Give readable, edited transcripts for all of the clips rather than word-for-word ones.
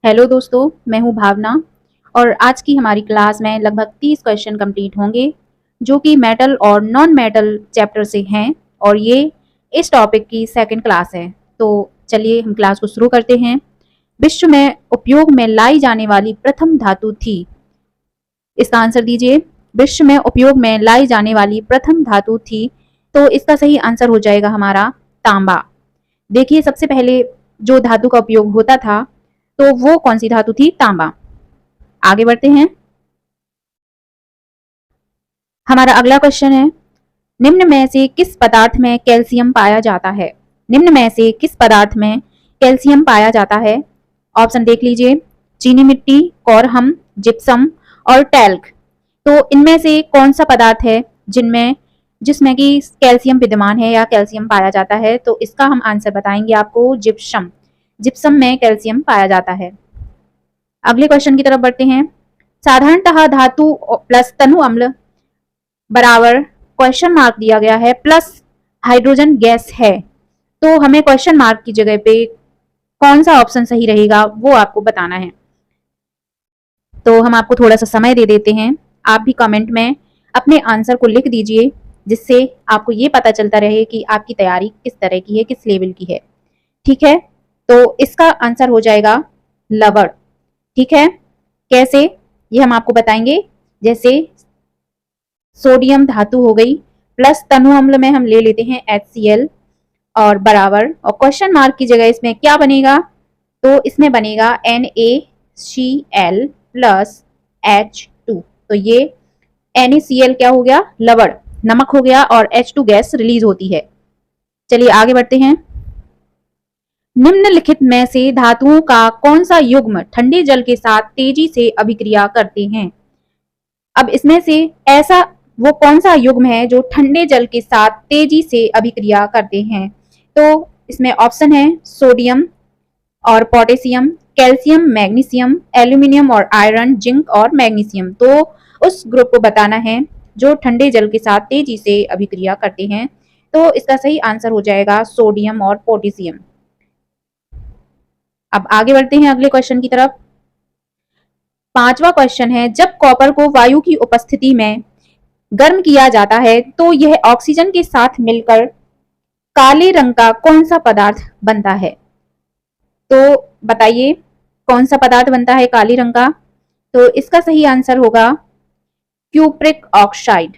Hello दोस्तों, मैं हूँ भावना और आज की हमारी क्लास में लगभग 30 क्वेश्चन कंप्लीट होंगे जो कि मेटल और नॉन मेटल चैप्टर से हैं और ये इस टॉपिक की सेकंड क्लास है। तो चलिए हम क्लास को शुरू करते हैं। विश्व में उपयोग में लाई जाने वाली प्रथम धातु थी। इसका आंसर दीजिए। विश्व में उपयोग में लाई जाने वाली प्रथम धातु थी, तो इसका सही आंसर हो जाएगा हमारा तांबा। देखिए सबसे पहले जो धातु का उपयोग होता था तो वो कौन सी धातु थी? तांबा। आगे बढ़ते हैं। हमारा अगला क्वेश्चन है, निम्न में से किस पदार्थ में कैल्शियम पाया जाता है? निम्न में से किस पदार्थ में कैल्शियम पाया जाता है? ऑप्शन देख लीजिए। चीनी मिट्टी, कोरहम, जिप्सम और टैल्क। तो इनमें से कौन सा पदार्थ है जिनमें जिसमें कि कैल्शियम विद्यमान है या कैल्शियम पाया जाता है? तो इसका हम आंसर बताएंगे आपको, जिप्सम। जिप्सम में कैल्शियम पाया जाता है। अगले क्वेश्चन की तरफ बढ़ते हैं। साधारणतः धातु प्लस तनु अम्ल बराबर क्वेश्चन मार्क दिया गया है प्लस हाइड्रोजन गैस है, तो हमें क्वेश्चन मार्क की जगह पे कौन सा ऑप्शन सही रहेगा वो आपको बताना है। तो हम आपको थोड़ा सा समय दे देते हैं, आप भी कमेंट में अपने आंसर को लिख दीजिए जिससे आपको ये पता चलता रहे कि आपकी तैयारी किस तरह की है, किस लेवल की है। ठीक है, तो इसका आंसर हो जाएगा लवण। ठीक है, कैसे ये हम आपको बताएंगे। जैसे सोडियम धातु हो गई प्लस तनु अम्ल में हम ले लेते हैं HCl और बराबर, और क्वेश्चन मार्क की जगह इसमें क्या बनेगा? तो इसमें बनेगा NaCl प्लस H2। तो ये NaCl क्या हो गया? लवण, नमक हो गया, और H2 गैस रिलीज होती है। चलिए आगे बढ़ते हैं। निम्नलिखित में से धातुओं का कौन सा युग्म ठंडे जल के साथ तेजी से अभिक्रिया करते हैं? अब इसमें से ऐसा वो कौन सा युग्म है जो ठंडे जल के साथ तेजी से अभिक्रिया करते हैं? तो इसमें ऑप्शन है सोडियम और पोटेशियम, कैल्शियम, मैग्नीशियम, एल्यूमिनियम और आयरन, जिंक और मैग्नीशियम। तो उस ग्रुप को बताना है जो ठंडे जल के साथ तेजी से अभिक्रिया करते हैं। तो इसका सही आंसर हो जाएगा सोडियम और पोटेशियम। अब आगे बढ़ते हैं अगले क्वेश्चन की तरफ। पांचवा क्वेश्चन है, जब कॉपर को वायु की उपस्थिति में गर्म किया जाता है तो यह ऑक्सीजन के साथ मिलकर काले रंग का कौन सा पदार्थ बनता है? तो बताइए कौन सा पदार्थ बनता है काले रंग का? तो इसका सही आंसर होगा क्यूप्रिक ऑक्साइड।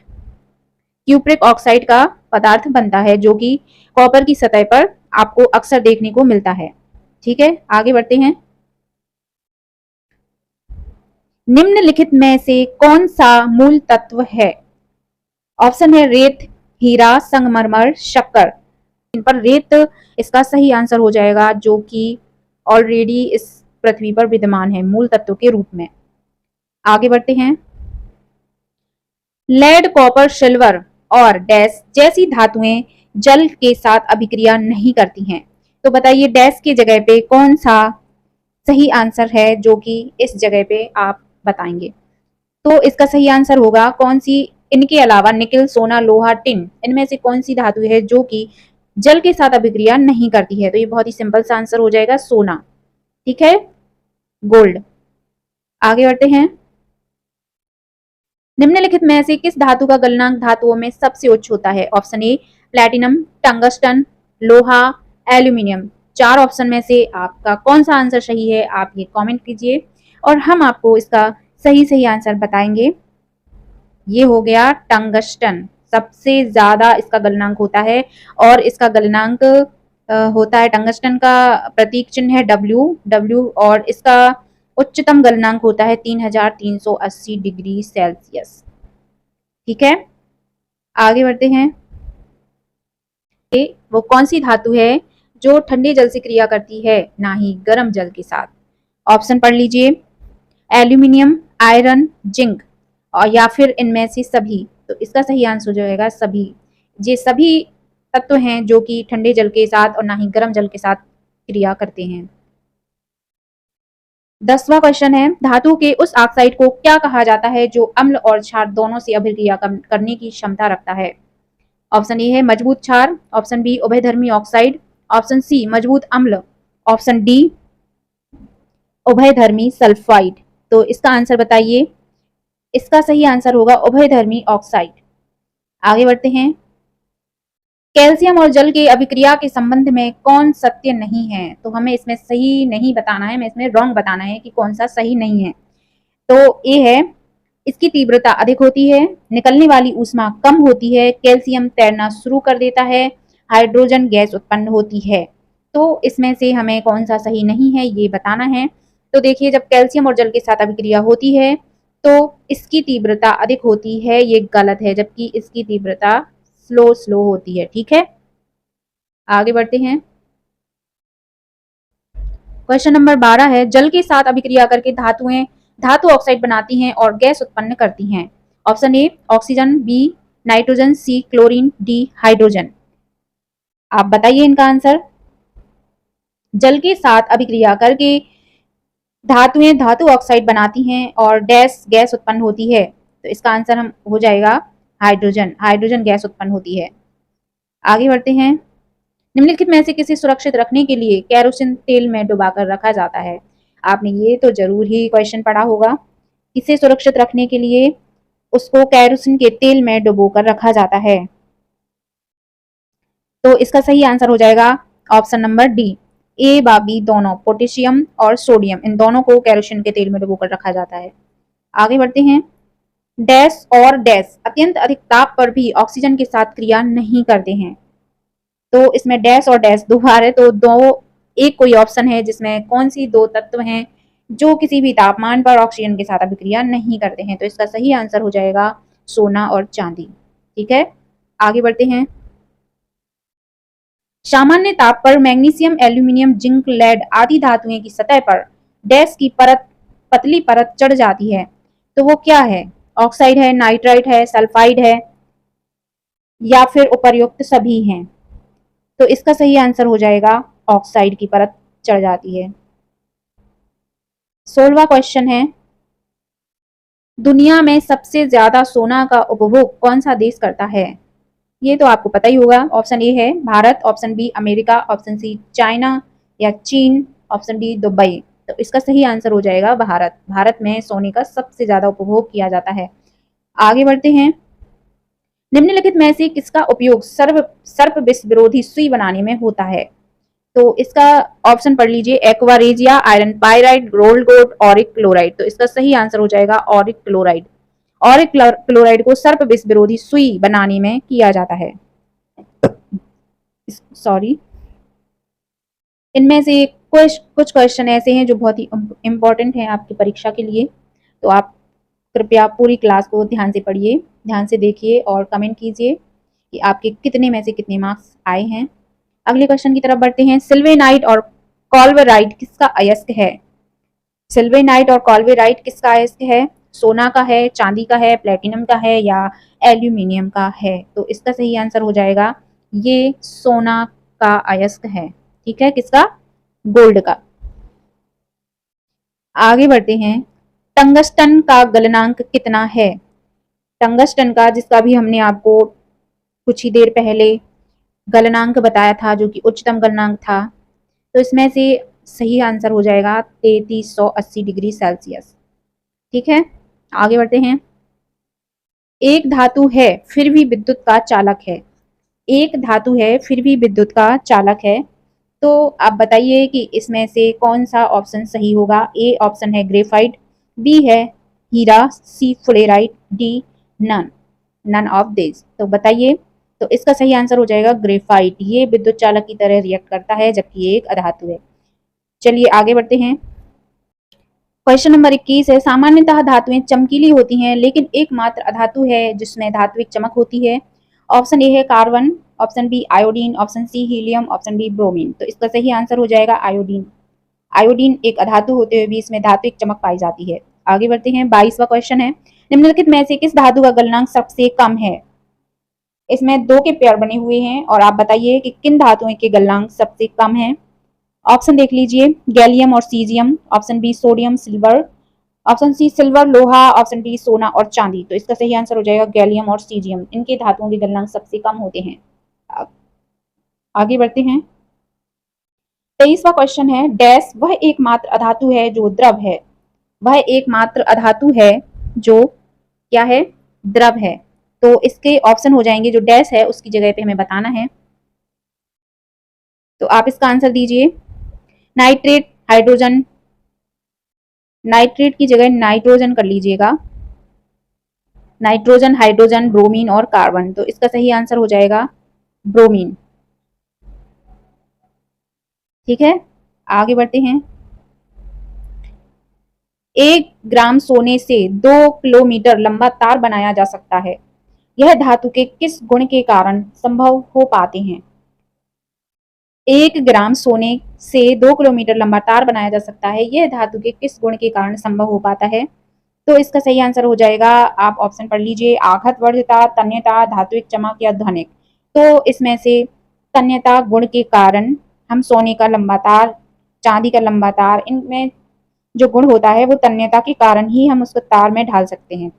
क्यूप्रिक ऑक्साइड का पदार्थ बनता है जो कि कॉपर की सतह पर आपको अक्सर देखने को मिलता है। ठीक है, आगे बढ़ते हैं। निम्नलिखित में से कौन सा मूल तत्व है? ऑप्शन है रेत, हीरा, संगमरमर, शक्कर। इन पर रेत इसका सही आंसर हो जाएगा जो कि ऑलरेडी इस पृथ्वी पर विद्यमान है मूल तत्व के रूप में। आगे बढ़ते हैं। लेड, कॉपर, सिल्वर और डैश जैसी धातुएं जल के साथ अभिक्रिया नहीं करती हैं, तो बताइए डैश की जगह पे कौन सा सही आंसर है जो कि इस जगह पे आप बताएंगे? तो इसका सही आंसर होगा कौन सी, इनके अलावा निकिल, सोना, लोहा, टिन, इनमें से कौन सी धातु है जो कि जल के साथ अभिक्रिया नहीं करती है? तो ये बहुत ही सिंपल सा आंसर हो जाएगा सोना। ठीक है, गोल्ड। आगे बढ़ते हैं। निम्नलिखित में से किस धातु का गलनांक धातुओं में सबसे उच्च होता है? ऑप्शन ए प्लैटिनम, टंगस्टन, लोहा, एल्यूमिनियम। चार ऑप्शन में से आपका कौन सा आंसर सही है आप ये कमेंट कीजिए और हम आपको इसका सही सही आंसर बताएंगे। ये हो गया टंगस्टन, सबसे ज्यादा इसका गलनांक होता है और इसका गलनांक होता है, टंगस्टन का प्रतीक चिन्ह है डब्ल्यू और इसका उच्चतम गलनांक होता है 3380 डिग्री सेल्सियस। ठीक है, आगे बढ़ते हैं। वो कौन सी धातु है जो ठंडे जल से क्रिया करती है ना ही गर्म जल के साथ? ऑप्शन पढ़ लीजिए। एल्यूमिनियम, आयरन, जिंक और या फिर इनमें से सभी। तो इसका सही आंसर हो जाएगा सभी। ये सभी तत्व हैं जो कि ठंडे जल के साथ और ना ही गर्म जल के साथ क्रिया करते हैं। 10वां क्वेश्चन है, धातु के उस ऑक्साइड को क्या कहा जाता है जो अम्ल और क्षार दोनों से अभिक्रिया करने की क्षमता रखता है? ऑप्शन ए है मजबूत क्षार, ऑप्शन बी उभयधर्मी ऑक्साइड, ऑप्शन सी मजबूत अम्ल, ऑप्शन डी उभयधर्मी सल्फाइड। तो इसका आंसर बताइए। इसका सही आंसर होगा उभयधर्मी ऑक्साइड। आगे बढ़ते हैं। कैल्शियम और जल की अभिक्रिया के संबंध में कौन सत्य नहीं है? तो हमें इसमें सही नहीं बताना है, हमें इसमें रॉन्ग बताना है कि कौन सा सही नहीं है। तो ये है, इसकी तीव्रता अधिक होती है, निकलने वाली ऊष्मा कम होती है, कैल्शियम तैरना शुरू कर देता है, हाइड्रोजन गैस उत्पन्न होती है। तो इसमें से हमें कौन सा सही नहीं है ये बताना है। तो देखिए, जब कैल्शियम और जल के साथ अभिक्रिया होती है तो इसकी तीव्रता अधिक होती है, ये गलत है, जबकि इसकी तीव्रता स्लो स्लो होती है। ठीक है, आगे बढ़ते हैं। क्वेश्चन नंबर 12 है, जल के साथ अभिक्रिया करके धातुएं धातु ऑक्साइड बनाती हैं और गैस उत्पन्न करती हैं। Option A oxygen, B nitrogen, C chlorine, D hydrogen. आप बताइए इनका आंसर। जल के साथ अभिक्रिया करके धातुएं धातु ऑक्साइड बनाती हैं और डैश गैस उत्पन्न होती है। तो इसका आंसर हम हो जाएगा हाइड्रोजन। हाइड्रोजन गैस उत्पन्न होती है। आगे बढ़ते हैं। निम्नलिखित में से किसे सुरक्षित रखने के लिए केरोसिन तेल में डुबाकर रखा जाता है? आपने ये तो जरूर ही क्वेश्चन पढ़ा होगा। इसे सुरक्षित रखने के लिए उसको केरोसिन के तेल में डुबोकर रखा जाता है। तो इसका सही आंसर हो जाएगा ऑप्शन नंबर डी, ए व बी दोनों, पोटेशियम और सोडियम, इन दोनों को केरोसिन के तेल में डुबोकर रखा जाता है। आगे बढ़ते हैं। डैश और डैश अत्यंत अधिक ताप पर भी ऑक्सीजन के साथ क्रिया नहीं करते हैं। तो इसमें डैश और डैश दो बार है, तो दो एक कोई ऑप्शन है जिसमें कौन सी दो तत्व हैं जो किसी भी तापमान पर ऑक्सीजन के साथ अभिक्रिया नहीं करते हैं? तो इसका सही आंसर हो जाएगा सोना और चांदी। ठीक है, आगे बढ़ते हैं। सामान्य ताप पर मैग्नीशियम, एल्यूमिनियम, जिंक, लेड आदि धातुएं की सतह पर डैश की परत, पतली परत चढ़ जाती है। तो वो क्या है? ऑक्साइड है, नाइट्राइट है, सल्फाइड है, या फिर उपर्युक्त सभी हैं? तो इसका सही आंसर हो जाएगा ऑक्साइड की परत चढ़ जाती है। 16वां क्वेश्चन है, दुनिया में सबसे ज्यादा सोना का उपभोग कौन सा देश करता है? ये तो आपको पता ही होगा। ऑप्शन ए है Bharat, option B America, option C China या चीन, ऑप्शन डी दुबई। तो इसका सही आंसर हो जाएगा भारत। भारत में सोने का सबसे ज्यादा उपभोग किया जाता है। आगे बढ़ते हैं। निम्नलिखित में से किसका उपयोग सर्प विष विरोधी सुई बनाने में होता है? तो इसका ऑप्शन पढ़ लीजिए, aqua regia, iron pyrite, gold gold, auric chloride. तो इसका सही आंसर हो जाएगा ऑरिक क्लोराइड। ऑरिक क्लोराइड को सर्प विष विरोधी सुई बनाने में किया जाता है। सॉरी, इनमें से कुछ क्वेश्चन ऐसे हैं जो बहुत ही इंपॉर्टेंट हैं आपकी परीक्षा के लिए। तो आप कृपया पूरी क्लास को ध्यान से पढ़िए, ध्यान से देखिए और कमेंट कीजिए कि आपके कितने में से कितने मार्क्स आए हैं। अगले क्वेश्चन की तरफ बढ़ते हैं। सिल्वेनाइट और कॉल्वराइट किसका अयस्क है? सिल्वेनाइट और कॉल्वराइट किसका अयस्क है? सोना का है, चांदी का है, प्लेटिनम का है या एल्यूमिनियम का है? तो इसका सही आंसर हो जाएगा ये सोना का अयस्क है। ठीक है, किसका? गोल्ड का। आगे बढ़ते हैं। टंगस्टन का गलनांक कितना है? टंगस्टन का, जिसका भी हमने आपको कुछ ही देर पहले गलनांक बताया था, जो कि उच्चतम गलनांक था, तो इसमें से सही आंसर हो जाएगा 3380 डिग्री सेल्सियस। ठीक है, आगे बढ़ते हैं। एक धातु है फिर भी विद्युत का चालक है। एक धातु है फिर भी विद्युत का चालक है। तो आप बताइए कि इसमें से कौन सा ऑप्शन सही होगा? ए ऑप्शन है ग्रेफाइट, बी है हीरा, C fluorite, D none none of this. तो बताइए। तो इसका सही आंसर हो जाएगा ग्रेफाइट। ये विद्युत चालक की तरह रिएक्ट करता है, जबकि ये एक अधातु है। चलिए आगे बढ़ते हैं। क्वेश्चन नंबर 21 है, सामान्यतः धातुएं चमकीली होती हैं लेकिन एकमात्र अधातु है जिसमें धात्विक चमक होती है। ऑप्शन ए है carbon, option B iodine, option C helium, option D bromine. तो इसका सही आंसर हो जाएगा आयोडीन। आयोडीन एक अधातु होते हुए भी इसमें धात्विक चमक पाई जाती है। आगे बढ़ते हैं। 22वां क्वेश्चन है, निम्नलिखित में से किस धातु का गलनांक सबसे कम है? इसमें दो के पेयर बने हुए हैं और आप बताइए कि किन धातुओं के गलनांक सबसे कम है। ऑप्शन देख लीजिए, गैलियम और caesium, option B sodium silver, option C silver लोहा, ऑप्शन डी सोना और चांदी। तो इसका सही आंसर हो जाएगा गैलियम और सीजियम। इनके धातुओं के गलनांक सबसे कम होते हैं। आगे बढ़ते हैं। 23वां क्वेश्चन है, डैश वह एकमात्र अधातु है जो द्रव है। वह एकमात्र अधातु है जो क्या है, द्रव है। तो इसके ऑप्शन हो जाएंगे, जो डैश है उसकी जगह पे हमें बताना है। तो आप इसका आंसर दीजिए। नाइट्रेट, हाइड्रोजन, नाइट्रेट की जगह नाइट्रोजन कर लीजिएगा। नाइट्रोजन, हाइड्रोजन, ब्रोमीन और कार्बन। तो इसका सही आंसर हो जाएगा ब्रोमीन। ठीक है, आगे बढ़ते हैं। 1 ग्राम सोने से 2 किलोमीटर लंबा तार बनाया जा सकता है। यह धातु के किस गुण के कारण संभव हो पाते हैं। 1 ग्राम सोने से 2 किलोमीटर लंबा तार बनाया जा सकता है, यह धातु के किस गुण के कारण संभव हो पाता है। तो इसका सही आंसर हो जाएगा, आप ऑप्शन पढ़ लीजिए, आघात वर्धता, तन्यता, धात्विक चमक या ध्वनिक। तो इसमें से तन्यता गुण के कारण हम सोने का लंबा तार, चांदी का लंबा तार, इनमें जो गुण होता है वो तन्यता के कारण ही हम उसको तार में ढाल सकते हैं।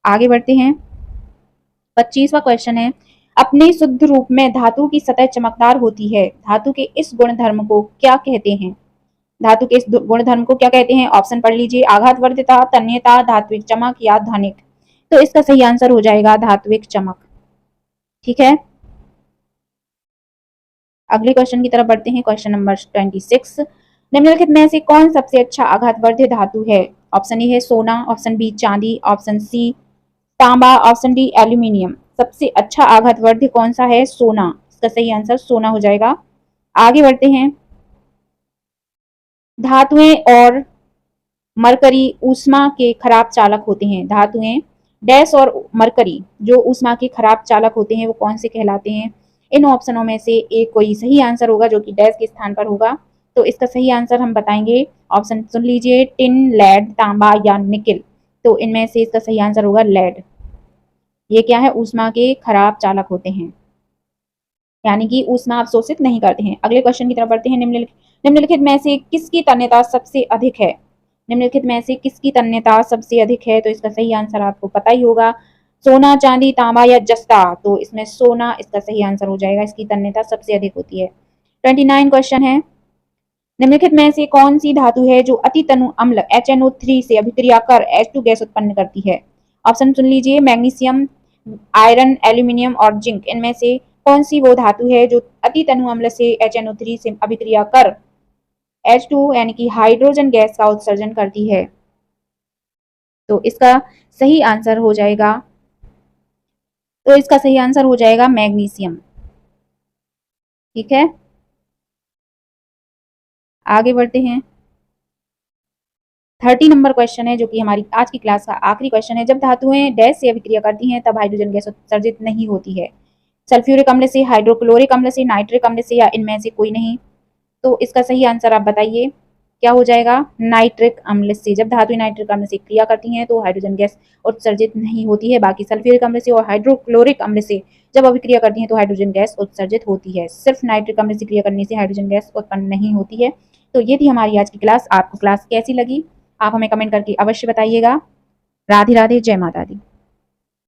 आगे बढ़ते हैं। 25वां क्वेश्चन है, अपने शुद्ध रूप में धातु की सतह चमकदार होती है। धातु के इस गुणधर्म को क्या कहते हैं। धातु के इस गुणधर्म को क्या कहते हैं। ऑप्शन पढ़ लीजिए, आघात वर्धता, तन्यता, धात्विक चमक या ध्वनिक। तो इसका सही आंसर हो जाएगा धात्विक चमक। ठीक है, अगले क्वेश्चन की तरफ बढ़ते हैं। क्वेश्चन नंबर 26, निम्नलिखित में से कौन सबसे अच्छा आघातवर्ध्य धातु है। ऑप्शन ए है सोना, ऑप्शन बी चांदी, ऑप्शन सी तांबा, ऑप्शन डी एल्यूमिनियम। सबसे अच्छा आघातवर्ध्य कौन सा है, सोना। इसका सही आंसर सोना हो जाएगा। आगे बढ़ते हैं। धातुएं और मरकरी ऊष्मा के खराब चालक होते हैं। धातुएं डैश और मरकरी जो ऊष्मा के खराब चालक होते हैं वो कौन से कहलाते हैं। इन ऑप्शनों में से एक कोई सही आंसर होगा जो कि डैश के स्थान पर होगा। तो इसका सही आंसर हम बताएंगे। ऑप्शन सुन लीजिए, टिन, लेड, तांबा या निकिल। तो इनमें से इसका सही आंसर होगा लेड। ये क्या है, ऊष्मा के खराब चालक होते हैं, यानी कि ऊष्मा अवशोषित नहीं करते हैं। अगले क्वेश्चन की तरफ बढ़ते हैं। निम्नलिखित में से किसकी तन्यता सबसे अधिक है। निम्नलिखित में से किसकी तन्यता सबसे अधिक है। तो इसका सही आंसर आपको पता ही होगा, सोना, चांदी, तांबा या जस्ता। तो इसमें सोना इसका सही आंसर हो जाएगा, इसकी तन्यता सबसे अधिक होती है। 29 क्वेश्चन है, निम्नलिखित में से कौन सी धातु है जो अति तनु अम्ल HNO3 से अभिक्रिया कर H2 गैस उत्पन्न करती है। ऑप्शन सुन लीजिए, मैग्नीशियम, आयरन, एल्यूमिनियम और जिंक। इनमें से कौन सी वो धातु है जो अति तनु अम्ल से HNO3 से अभिक्रिया कर H2 यानी कि हाइड्रोजन गैस का उत्सर्जन करती है। तो इसका सही आंसर हो जाएगा, मैग्नीशियम। ठीक है, आगे बढ़ते हैं। 30 नंबर क्वेश्चन है जो कि हमारी आज की क्लास का आखिरी क्वेश्चन है। जब धातुएं डैश से अभिक्रिया करती हैं तब हाइड्रोजन गैस उत्सर्जित नहीं होती है। सल्फ्यूरिक अम्ल से, हाइड्रोक्लोरिक अम्ल से, नाइट्रिक अम्ल से या इनमें से कोई नहीं। तो इसका सही आंसर आप बताइए, क्या हो जाएगा, नाइट्रिक अम्ल से। जब धातुएं नाइट्रिक अम्ल से क्रिया करती हैं तो हाइड्रोजन गैस उत्सर्जित नहीं होती है। बाकी सल्फ्यूरिक अम्ल से और हाइड्रोक्लोरिक अम्ल से जब अभिक्रिया करती हैं तो हाइड्रोजन गैस उत्सर्जित होती है। सिर्फ नाइट्रिक अम्ल से क्रिया करने से हाइड्रोजन गैस उत्पन्न नहीं होती है। तो ये थी हमारी आज की क्लास। आपको क्लास कैसी लगी आप हमें कमेंट करके अवश्य बताइएगा। राधे राधे, जय माता दी।